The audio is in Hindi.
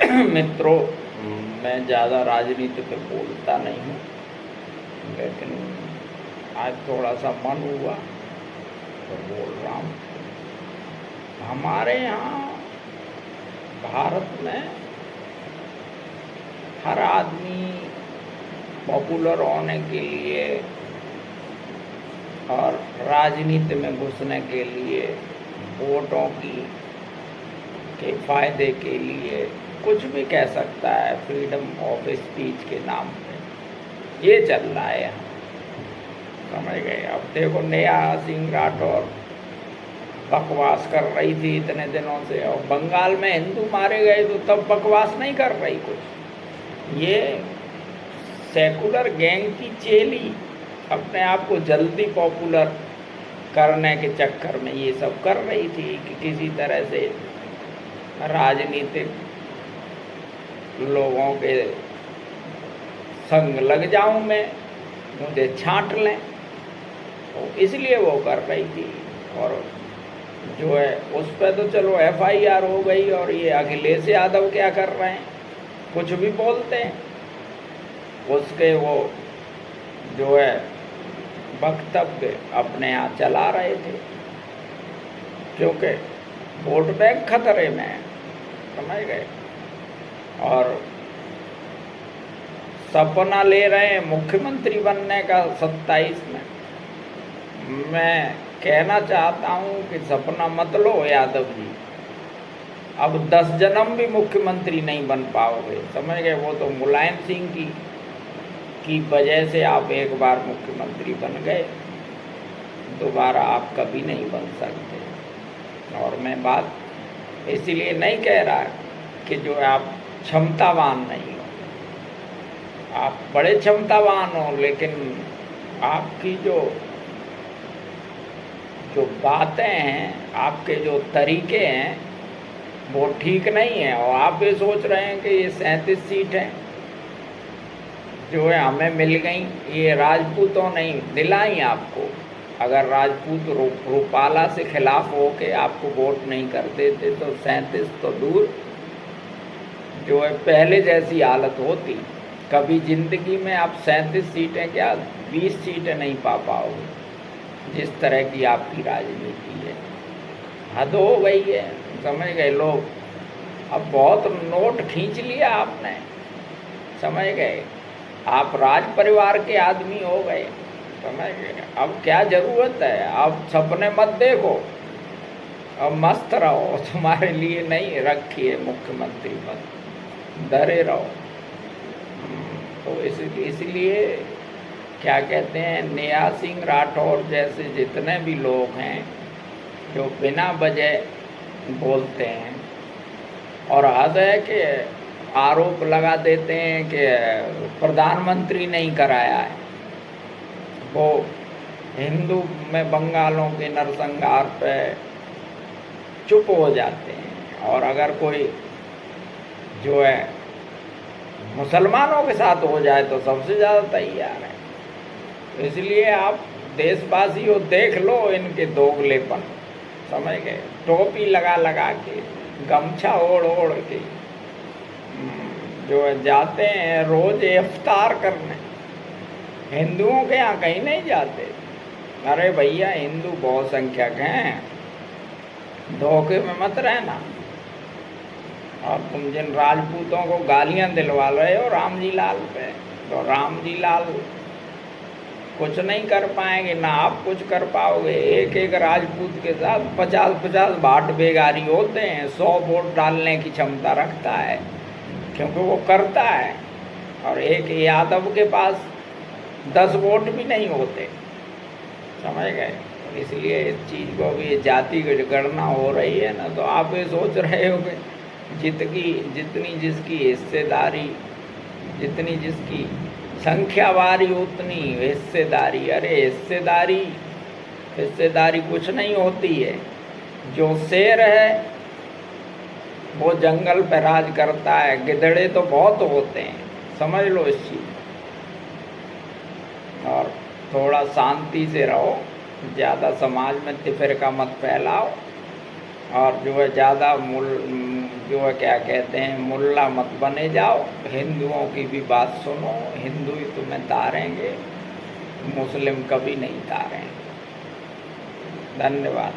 मित्रों, मैं ज़्यादा राजनीति पे बोलता नहीं हूँ, लेकिन आज थोड़ा सा मन हुआ तो बोल रहा हूँ। हमारे यहाँ भारत में हर आदमी पॉपुलर होने के लिए और राजनीति में घुसने के लिए, वोटों के फायदे के लिए कुछ भी कह सकता है, फ्रीडम ऑफ स्पीच के नाम पे ये चल रहा है यहाँ, समझ गए। अब देखो, नेहा सिंह राठौर बकवास कर रही थी इतने दिनों से, और बंगाल में हिंदू मारे गए तो तब बकवास नहीं कर रही कुछ। ये सेकुलर गैंग की चेली अपने आप को जल्दी पॉपुलर करने के चक्कर में ये सब कर रही थी कि किसी तरह से राजनीतिक लोगों के संग लग जाऊं मैं, मुझे छांट लें, तो इसलिए वो कर रही थी। और जो है उस पर तो चलो FIR हो गई, और ये अखिलेश यादव क्या कर रहे हैं, कुछ भी बोलते हैं, उसके वो जो है वक्तव्य अपने यहाँ चला रहे थे, क्योंकि वोट बैंक खतरे में है, समझ गए। और सपना ले रहे हैं मुख्यमंत्री बनने का 27 में। मैं कहना चाहता हूँ कि सपना मत लो यादव जी, अब 10 जन्म भी मुख्यमंत्री नहीं बन पाओगे, समझ गए। वो तो मुलायम सिंह की वजह से आप एक बार मुख्यमंत्री बन गए, दोबारा आप कभी नहीं बन सकते। और मैं बात इसीलिए नहीं कह रहा कि जो आप क्षमतावान नहीं हो, आप बड़े क्षमतावान हो, लेकिन आपकी जो बातें हैं, आपके जो तरीके हैं, वो ठीक नहीं है। और आप ये सोच रहे हैं कि ये 37 सीट है जो है हमें मिल गई, ये राजपूतों नहीं दिलाई आपको। अगर राजपूत रूपाला से खिलाफ हो के आपको वोट नहीं कर देते तो 37 तो दूर, जो है पहले जैसी हालत होती। कभी ज़िंदगी में आप 37 सीटें क्या 20 सीटें नहीं पा पाओगे, जिस तरह की आपकी राजनीति है। हद हो गई है, समझ गए लोग। अब बहुत नोट खींच लिया आपने, समझ गए। आप राज परिवार के आदमी हो गए, समझ गए। अब क्या ज़रूरत है, अब सपने मत देखो, अब मस्त रहो, तुम्हारे लिए नहीं रखी है मुख्यमंत्री पद, डरे रहो। तो इसलिए क्या कहते हैं, नेहा सिंह राठौर जैसे जितने भी लोग हैं जो बिना वजह बोलते हैं, और हद है कि आरोप लगा देते हैं कि प्रधानमंत्री नहीं कराया है, वो हिंदू में बंगालों के नरसंहार पे चुप हो जाते हैं। और अगर कोई जो है मुसलमानों के साथ हो जाए तो सबसे ज़्यादा तैयार है। तो इसलिए आप देशवासी हो, देख लो इनके दोगलेपन, समझ गए। टोपी लगा लगा के, गमछा ओढ़ ओढ़ के जो है जाते हैं रोज़ इफ्तार करने, हिंदुओं के यहाँ कहीं नहीं जाते। अरे भैया, हिंदू बहुसंख्यक हैं, धोखे में मत रहना। और तुम जिन राजपूतों को गालियां दिलवा रहे हो राम जी लाल पे, तो राम जी लाल कुछ नहीं कर पाएंगे, ना आप कुछ कर पाओगे। एक एक राजपूत के साथ 50-50 भाट बेगारी होते हैं, 100 वोट डालने की क्षमता रखता है, क्योंकि वो करता है। और एक यादव के पास 10 वोट भी नहीं होते, समझ गए। इसलिए इस चीज़ को भी, जाति की गणना हो रही है ना, तो आप ये सोच रहे हो कि जितनी जिसकी हिस्सेदारी, जितनी जिसकी संख्या वारी उतनी हिस्सेदारी। अरे हिस्सेदारी कुछ नहीं होती है। जो शेर है वो जंगल पर राज करता है, गिदड़े तो बहुत होते हैं, समझ लो इस चीज़। और थोड़ा शांति से रहो, ज़्यादा समाज में तिफिरका मत फैलाओ, और जो है ज़्यादा जो है क्या कहते हैं, मुल्ला मत बने जाओ, हिंदुओं की भी बात सुनो, हिंदू ही तुम्हें तारेंगे, मुस्लिम कभी नहीं तारेंगे। धन्यवाद।